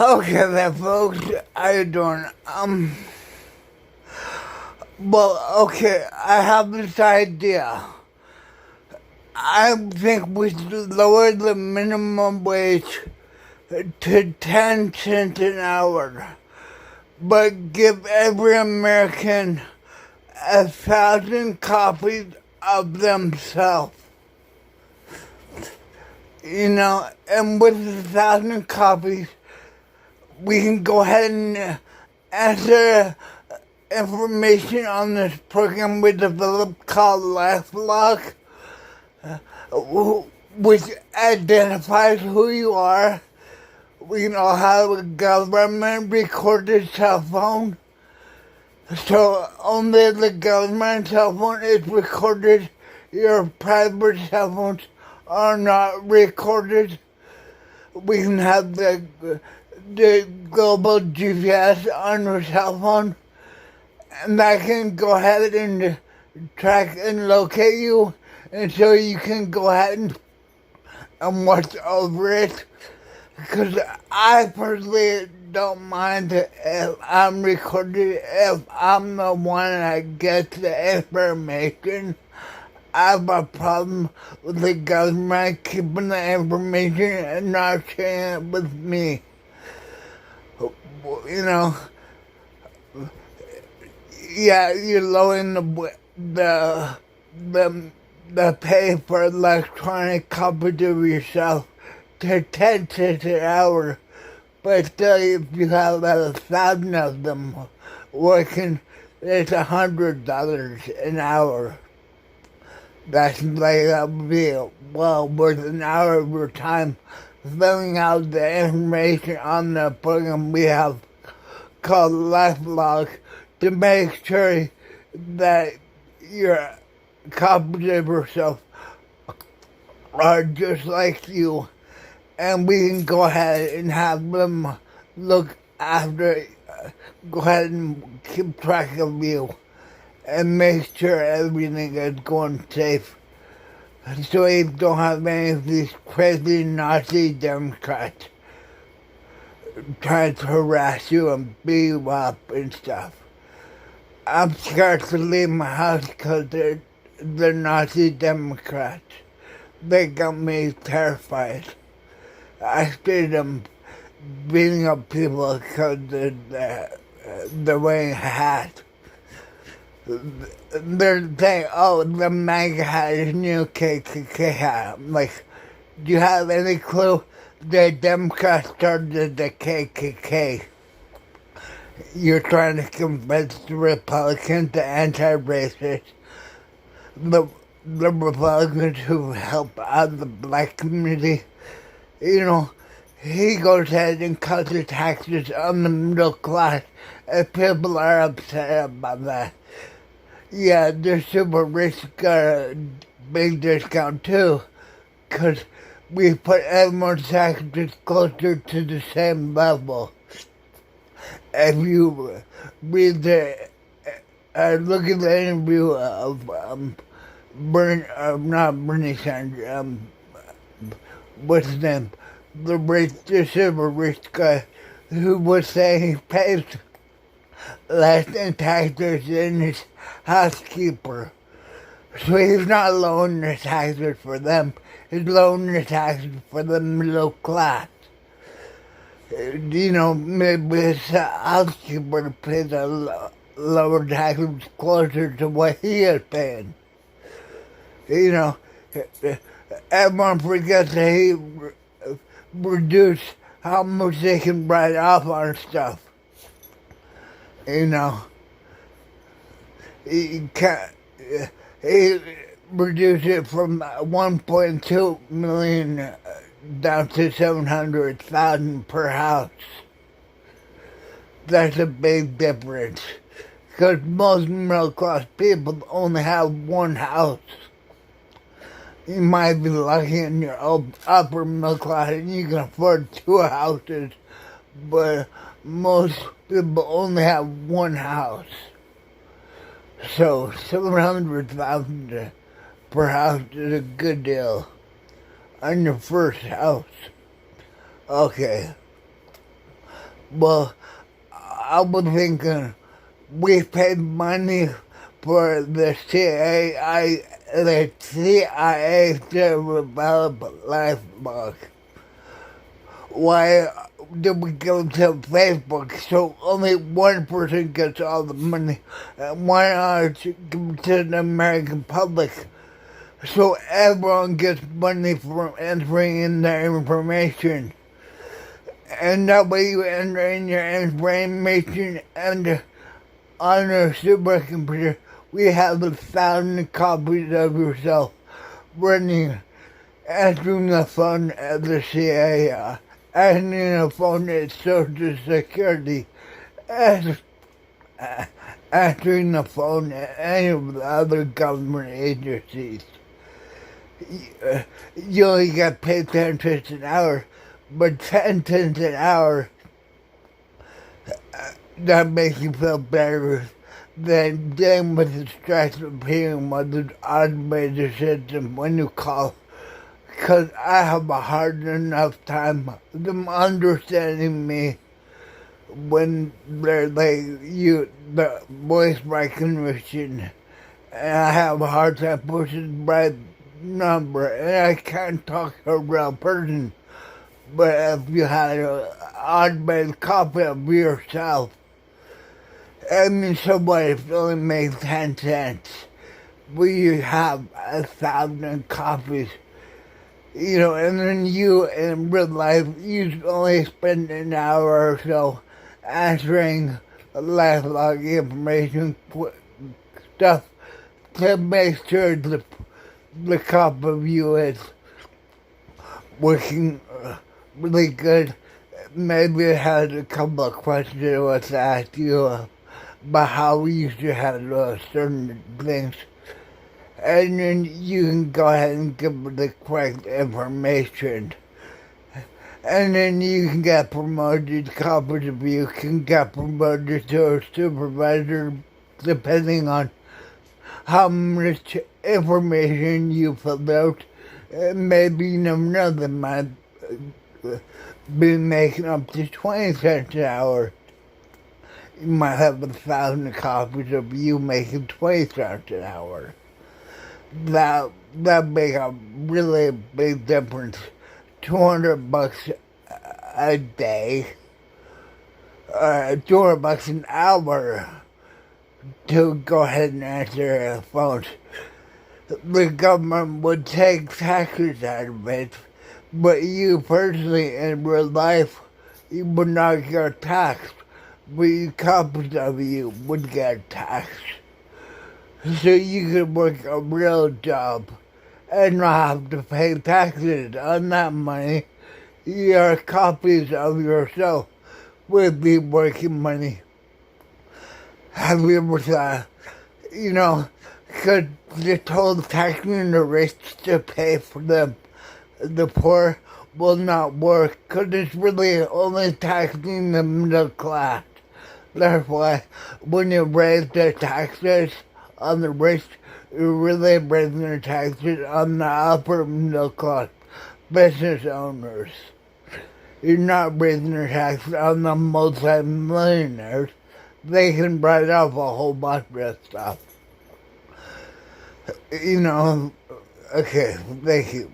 Okay then folks, how you doing? Well, okay, I have this idea. I think we should lower the minimum wage to 10 cents an hour, but give every American 1,000 copies of themselves. And with 1,000 copies, we can go ahead and answer information on this program we developed called LifeLock, which identifies who you are. We know how the government recorded cell phone, so only the government cell phone is recorded. Your private cell phones are not recorded. We can have the global GPS on your cell phone, and I can go ahead and track and locate you, and so you can go ahead and watch over it. Because I personally don't mind if I'm recorded, if I'm the one that gets the information. I have a problem with the government keeping the information and not sharing it with me. You know, yeah, you're lowering the pay for electronic copies of yourself to 10 cents an hour, but still, if you have 1,000 of them working, it's $100 an hour. That's like that would be well worth an hour of your time filling out the information on the program we have called LifeLock to make sure that your copies of yourself are just like you, and we can go ahead and have them look after, go ahead and keep track of you and make sure everything is going safe. So you don't have any of these crazy Nazi Democrats trying to harass you and beat you up and stuff. I'm scared to leave my house because they're Nazi Democrats. They got me terrified. I see them beating up people because they're wearing hats. They're saying, oh, the MAGA hat is new KKK hat. I'm like, do you have any clue? The Democrats started the KKK. You're trying to convince the Republicans, the anti-racists, the Republicans who help out the black community. He goes ahead and cuts the taxes on the middle class, and people are upset about that. Yeah, the super rich got a big discount too, because we put everyone's taxes closer to the same level. If you read look at the interview of not Bernie Sanders, what's his name? The super rich guy who was saying he pays less in taxes than his housekeeper. So he's not lowering the taxes for them, he's lowering the taxes for the middle class. Maybe his housekeeper pays a lower taxes closer to what he is paying. Everyone forgets that he reduced how much they can write off on stuff. He reduced it from 1.2 million down to 700,000 per house. That's a big difference, because most middle class people only have one house. You might be lucky in your upper middle class and you can afford 2 houses, but most people only have one house. So 700,000 per house is a good deal on your first house. Okay. Well, I was thinking we paid money for the CIA to develop Lifebox. Why did we go to Facebook so only one person gets all the money? And why not give it to the American public so everyone gets money from entering in their information? And that way you enter in your information and on your supercomputer we have 1,000 copies of yourself running, answering the phone at the CIA, answering the phone at Social Security, answering the phone at any of the other government agencies. You only get paid 10 cents an hour, but 10 cents an hour, that makes you feel better than dealing with the stress of being with an automated system when you call. Because I have a hard enough time them understanding me when they're like the voice recognition, and I have a hard time pushing the right number, and I can't talk to a real person. But if you had an automated copy of yourself, I mean, somebody only makes 10 cents. We have 1,000 copies, and then you in real life, you only spend an hour or so answering lifelog information stuff to make sure the copy of you is working really good. Maybe it has a couple of questions I want to ask you about how we used to handle certain things. And then you can go ahead and give the correct information. And then you can get promoted, copies of you can get promoted to a supervisor depending on how much information you filled out. Maybe you never know, they might be making up to 20 cents an hour. You might have 1,000 copies of you making 20 cents an hour. That make a really big difference. $200 a day, $200 an hour to go ahead and answer the phones. The government would take taxes out of it, but you personally in real life, you would not get taxed, but copies of you would get taxed. So you could work a real job and not have to pay taxes on that money. Your copies of yourself would be working money. Have you ever thought, could the total taxing the rich to pay for the poor will not work, because it's really only taxing the middle class. That's why when you raise the taxes on the rich, you're really raising the taxes on the upper middle class business owners. You're not raising the taxes on the multi-millionaires. They can write off a whole bunch of stuff. Okay, thank you.